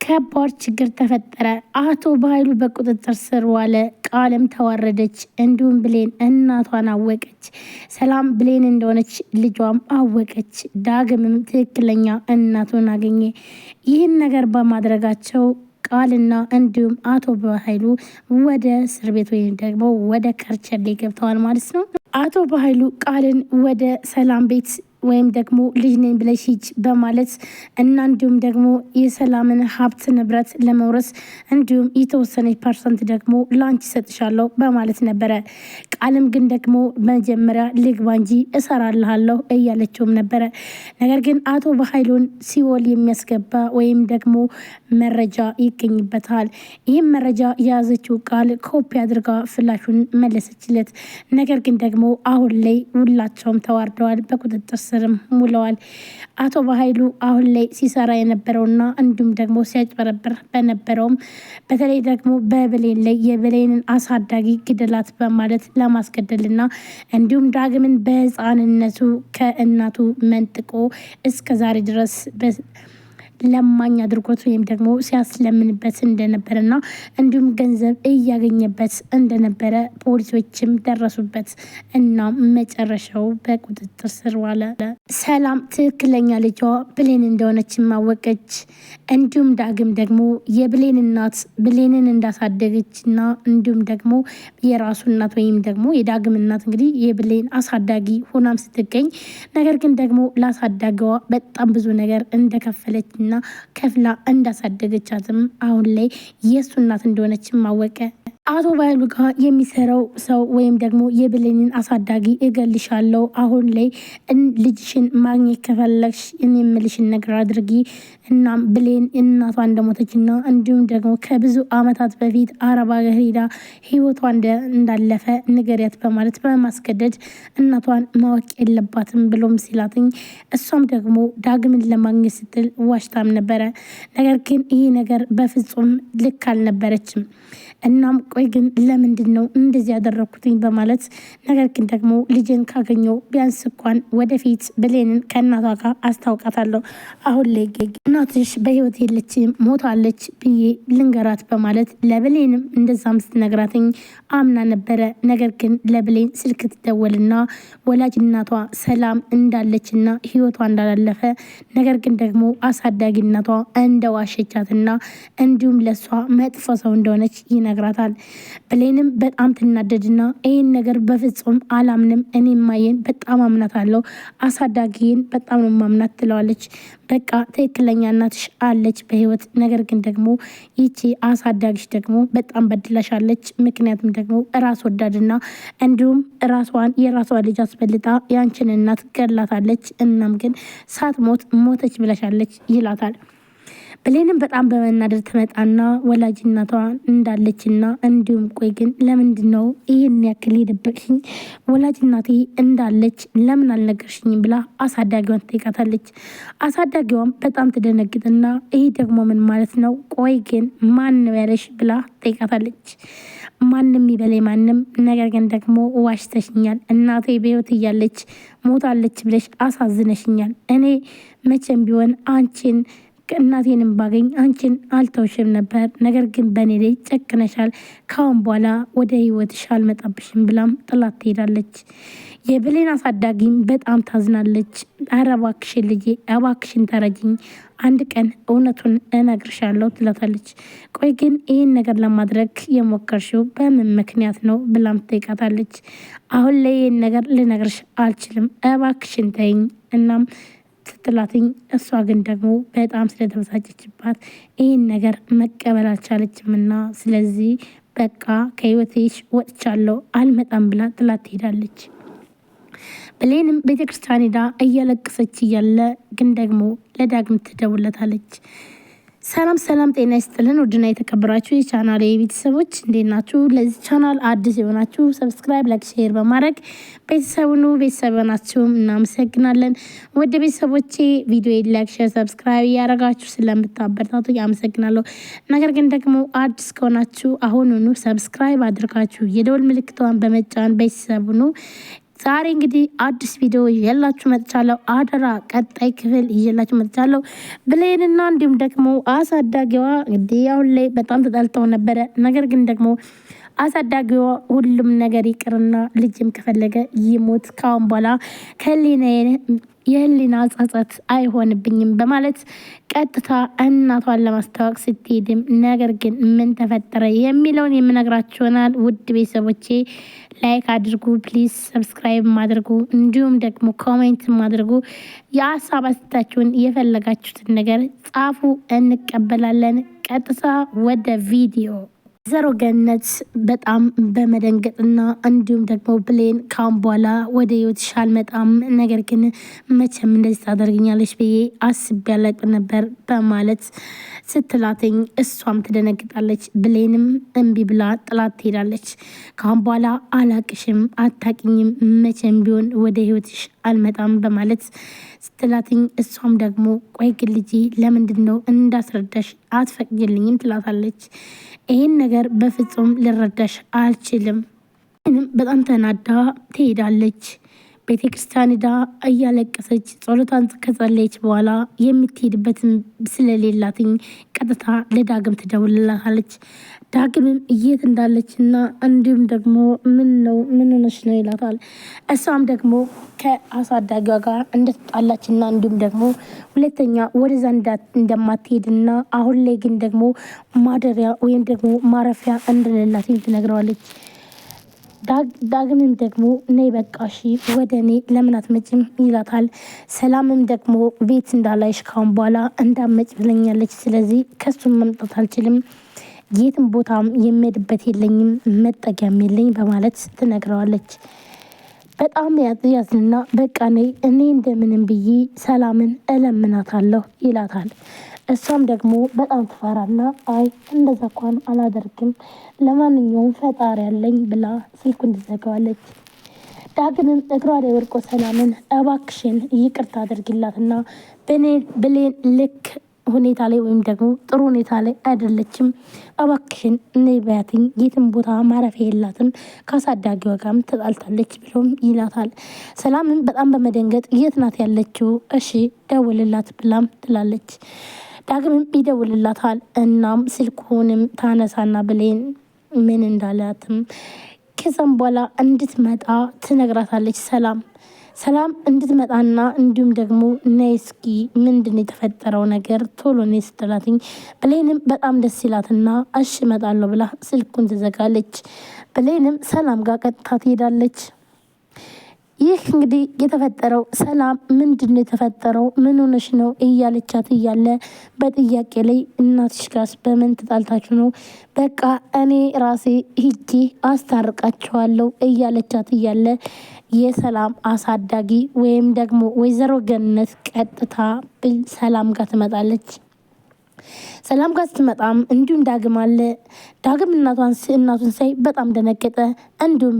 ከባድ ችግር ተፈጠረ። አቶ በኃይሉ በቁጥጥር ስር ዋለ። ቃልም ተዋረደች። እንዲሁም ብሌን እናቷን አወቀች። ሰላም ብሌን እንደሆነች ልጇም አወቀች። ዳግምም ትክክለኛ እናቱን አገኘ። ይህን ነገር በማድረጋቸው ቃልና እንዲሁም አቶ በኃይሉ ወደ እስር ቤት ወይም ደግሞ ወደ ከርቸሌ ገብተዋል ማለት ነው። አቶ በኃይሉ ቃልን ወደ ሰላም ቤት ወይም ደግሞ ልጅ ነኝ ብለሽ ሂጅ በማለት እና እንዲሁም ደግሞ የሰላምን ሀብት ንብረት ለመውረስ እንዲሁም የተወሰነች ፐርሰንት ደግሞ ላንቺ ሰጥሻለሁ በማለት ነበረ። ቃልም ግን ደግሞ መጀመሪያ ልግባ እንጂ እሰራልሃለሁ እያለችውም ነበረ። ነገር ግን አቶ በኃይሉን ሲኦል የሚያስገባ ወይም ደግሞ መረጃ ይገኝበታል። ይህም መረጃ የያዘችው ቃል ኮፒ አድርጋ ፍላሹን መለሰችለት። ነገር ግን ደግሞ አሁን ላይ ሁላቸውም ተዋርደዋል፣ በቁጥጥር ስርም ውለዋል። አቶ በኃይሉ አሁን ላይ ሲሰራ የነበረውና እንዲሁም ደግሞ ሲያጭበረብር በነበረውም በተለይ ደግሞ በብሌን ላይ የብሌንን አሳዳጊ ግደላት በማለት ለማስገደልና እንዲሁም ዳግምን በህፃንነቱ ከእናቱ መንጥቆ እስከ ዛሬ ድረስ ለማኝ አድርጎት ወይም ደግሞ ሲያስለምንበት እንደነበረና እንዲሁም ገንዘብ እያገኘበት እንደነበረ ፖሊሶችም ደረሱበት እና መጨረሻው በቁጥጥር ስር ዋለ። ሰላም ትክክለኛ ልጇ ብሌን እንደሆነች ማወቀች። እንዲሁም ዳግም ደግሞ የብሌን እናት ብሌንን እንዳሳደገችና እንዲሁም ደግሞ የራሱ እናት ወይም ደግሞ የዳግም እናት እንግዲህ የብሌን አሳዳጊ ሆናም ስትገኝ ነገር ግን ደግሞ ላሳዳገዋ በጣም ብዙ ነገር እንደከፈለች እና ከፍላ እንዳሳደገቻትም አሁን ላይ የእሱ እናት እንደሆነችም አወቀ። አቶ በኃይሉ ጋር የሚሰራው ሰው ወይም ደግሞ የብሌንን አሳዳጊ እገልሻለሁ፣ አሁን ላይ ልጅሽን ማግኘት ከፈለግሽ እኔ የምልሽን ነገር አድርጊ፣ እናም ብሌን እናቷ እንደሞተችና እንዲሁም ደግሞ ከብዙ ዓመታት በፊት አረብ ሀገር ሄዳ ህይወቷ እንዳለፈ ንገሪያት በማለት በማስገደድ እናቷን ማወቅ የለባትም ብሎም ሲላትኝ እሷም ደግሞ ዳግምን ለማግኘት ስትል ዋሽታም ነበረ። ነገር ግን ይህ ነገር በፍጹም ልክ አልነበረችም። እናም ቆይ ግን ለምንድን ነው እንደዚህ ያደረኩትኝ በማለት ነገር ግን ደግሞ ልጅን ካገኘው ቢያንስ እንኳን ወደፊት ብሌንን ከእናቷ ጋር አስታውቃታለሁ፣ አሁን ላይ እናትሽ በህይወት የለችም ሞታለች ብዬ ልንገራት በማለት ለብሌንም እንደዛም ስትነግራትኝ አምና ነበረ። ነገር ግን ለብሌን ስልክ ትደወልና ወላጅ እናቷ ሰላም እንዳለችና ህይወቷ እንዳላለፈ ነገር ግን ደግሞ አሳዳጊ እናቷ እንደዋሸቻትና እንዲሁም ለሷ መጥፎ ሰው እንደሆነች ይነግራታል። ብሌንም በጣም ትናደድና ይህን ነገር በፍጹም አላምንም፣ እኔ ማየን በጣም አምናታለሁ፣ አሳዳጊን በጣም ነው ማምናት ትለዋለች። በቃ ትክክለኛ እናትሽ አለች በህይወት፣ ነገር ግን ደግሞ ይቺ አሳዳጊሽ ደግሞ በጣም በድላሻለች። ምክንያቱም ደግሞ ራስ ወዳድና እንዲሁም ራሷን የራሷ ልጅ አስበልጣ ያንቺን እናት ገላታለች። እናም ግን ሳትሞት ሞተች ብለሻለች ይላታል። ብሌንም በጣም በመናደድ ትመጣና ወላጅ እናቷ እንዳለችና እንዲሁም ቆይ ግን ለምንድን ነው ይህን ያክል የደበቅሽኝ? ወላጅ እናቴ እንዳለች ለምን አልነገርሽኝም? ብላ አሳዳጊዋን ትጠይቃታለች። አሳዳጊዋም በጣም ትደነግጥና ይህ ደግሞ ምን ማለት ነው? ቆይ ግን ማን ነው ያለሽ? ብላ ትጠይቃታለች። ማንም ይበላይ ማንም፣ ነገር ግን ደግሞ ዋሽተሽኛል። እናቴ በህይወት እያለች ሞታለች ብለሽ አሳዝነሽኛል። እኔ መቼም ቢሆን አንቺን እናቴንም ባገኝ አንቺን አልተውሽም ነበር፣ ነገር ግን በእኔ ላይ ጨክነሻል። ካሁን በኋላ ወደ ህይወትሽ አልመጣብሽም ብላም ጥላት ትሄዳለች። የብሌን አሳዳጊም በጣም ታዝናለች። ኧረ እባክሽን ልጄ እባክሽን ተረጅኝ፣ አንድ ቀን እውነቱን እነግርሻለሁ ትላታለች። ቆይ ግን ይህን ነገር ለማድረግ የሞከርሽው በምን ምክንያት ነው? ብላም ትጠይቃታለች። አሁን ላይ ይህን ነገር ልነግርሽ አልችልም፣ እባክሽን ተይኝ። እናም ስትላትኝ እሷ ግን ደግሞ በጣም ስለተበሳጨችባት ይህን ነገር መቀበል አልቻለችም እና ስለዚህ በቃ ከህይወቴሽ ወጥቻለሁ አልመጣም ብላ ጥላት ትሄዳለች። ብሌንም ቤተክርስቲያን ሄዳ እያለቀሰች እያለ ግን ደግሞ ለዳግም ትደውለታለች። ሰላም ሰላም፣ ጤና ይስጥልን ውድና የተከበራችሁ የቻናል ቤተሰቦች እንዴት ናችሁ? ለዚህ ቻናል አዲስ የሆናችሁ ሰብስክራይብ፣ ላይክ፣ ሼር በማድረግ ቤተሰቡኑ ቤተሰብ ናችሁም እናመሰግናለን። ወደ ቤተሰቦቼ ቪዲዮ ላይክ፣ ሼር፣ ሰብስክራይብ እያደረጋችሁ ስለምታበረታቱ አመሰግናለሁ። ነገር ግን ደግሞ አዲስ ከሆናችሁ አሁኑኑ ሰብስክራይብ አድርጋችሁ የደወል ምልክቷን በመጫን ቤተሰቡኑ ዛሬ እንግዲህ አዲስ ቪዲዮ ይዤላችሁ መጥቻለሁ። አደራ ቀጣይ ክፍል ይዤላችሁ መጥቻለሁ። ብሌንና እንዲሁም ደግሞ አሳዳጊዋ እንግዲህ አሁን ላይ በጣም ተጣልተው ነበረ። ነገር ግን ደግሞ አሳዳጊዋ ሁሉም ነገር ይቅርና ልጅም ከፈለገ ይሞት ካሁን በኋላ የህሊና ጸጸት አይሆንብኝም በማለት ቀጥታ እናቷን ለማስታወቅ ስትሄድም፣ ነገር ግን ምን ተፈጠረ የሚለውን የምነግራችሁ ይሆናል። ውድ ቤተሰቦቼ ላይክ አድርጉ ፕሊዝ፣ ሰብስክራይብ ማድርጉ፣ እንዲሁም ደግሞ ኮሜንት ማድርጉ። የሀሳብ አስተያየታችሁን የፈለጋችሁትን ነገር ጻፉ፣ እንቀበላለን። ቀጥታ ወደ ቪዲዮ። ወይዘሮ ገነት በጣም በመደንገጥና እንዲሁም ደግሞ ብሌን ካሁን በኋላ ወደ ህይወትሽ አልመጣም፣ ነገር ግን መቼም እንደዚህ ታደርግኛለች ብዬ አስቤ አላቅም ነበር በማለት ስትላትኝ እሷም ትደነግጣለች። ብሌንም እምቢ ብላ ጥላት ትሄዳለች። ካሁን በኋላ አላቅሽም፣ አታቂኝም፣ መቼም ቢሆን ወደ ህይወትሽ አልመጣም በማለት ስትላትኝ እሷም ደግሞ ቆይ ግን ልጄ ለምንድን ነው እንዳስረዳሽ አትፈቅጅልኝም ትላታለች። ይህን ነገር በፍጹም ልረዳሽ አልችልም። በጣም ተናዳ ትሄዳለች። ቤተ ክርስቲያን ዳ እያለቀሰች ጸሎቷን ከጸለየች በኋላ የምትሄድበትን ስለሌላትኝ ቀጥታ ለዳግም ትደውልላታለች። ዳግምም የት እንዳለች እና እንዲሁም ደግሞ ምን ሆነች ነው ይላታል። እሷም ደግሞ ከአሳዳጊዋ ጋር እንደተጣላች እና እንዲሁም ደግሞ ሁለተኛ ወደዛ እንደማትሄድና አሁን ላይ ግን ደግሞ ማደሪያ ወይም ደግሞ ማረፊያ እንደሌላትኝ ትነግረዋለች። ዳግምም ደግሞ ነይ በቃ እሺ ወደ እኔ ለምን አትመጭም ይላታል። ሰላምም ደግሞ ቤት እንዳላይሽ ካሁን በኋላ እንዳመጭ ብለኛለች። ስለዚህ ከሱም መምጣት አልችልም፣ የትም ቦታም የሚሄድበት የለኝም፣ መጠጊያም የለኝ በማለት ትነግረዋለች። በጣም ያዝንና በቃ እኔ እንደምንም ብዬ ሰላምን እለምናታለሁ ይላታል። እሷም ደግሞ በጣም ትፈራና አይ እንደዛ እንኳን አላደርግም፣ ለማንኛውም ፈጣሪ ያለኝ ብላ ስልኩን ትዘጋዋለች። ዳግምም እግሯ ላይ ወድቆ ሰላምን እባክሽን ይቅርታ አድርግላትና ብሌን ልክ ሁኔታ ላይ ወይም ደግሞ ጥሩ ሁኔታ ላይ አይደለችም፣ እባክሽን ነይ በያትኝ፣ የትም ቦታ ማረፊያ የላትም፣ ከአሳዳጊዋ ጋርም ተጣልታለች ብሎም ይላታል። ሰላምን በጣም በመደንገጥ የት ናት ያለችው? እሺ ደውልላት ብላም ትላለች። ዳግምም ይደውልላታል። እናም ስልኩንም ታነሳና ብሌን ምን እንዳላትም ከዛም በኋላ እንድትመጣ ትነግራታለች። ሰላም እንድትመጣና እንዲሁም ደግሞ ነይ እስኪ ምንድን የተፈጠረው ነገር ቶሎ ነይ ስትላትኝ ብሌንም በጣም ደስ ይላትና እሺ እመጣለሁ ብላ ስልኩን ትዘጋለች። ብሌንም ሰላም ጋር ቀጥታ ትሄዳለች። ይህ እንግዲህ የተፈጠረው ሰላም ምንድን ነው የተፈጠረው? ምን ሆነሽ ነው እያለቻት እያለ በጥያቄ ላይ እናትሽ ጋርስ በምን ተጣልታችሁ ነው? በቃ እኔ ራሴ ሂጄ አስታርቃችኋለሁ እያለቻት እያለ የሰላም አሳዳጊ ወይም ደግሞ ወይዘሮ ገነት ቀጥታ ሰላም ጋር ትመጣለች። ሰላም ጋር ስትመጣም እንዲሁም ዳግም አለ። ዳግም እናቱን ሳይ በጣም ደነገጠ። እንዲሁም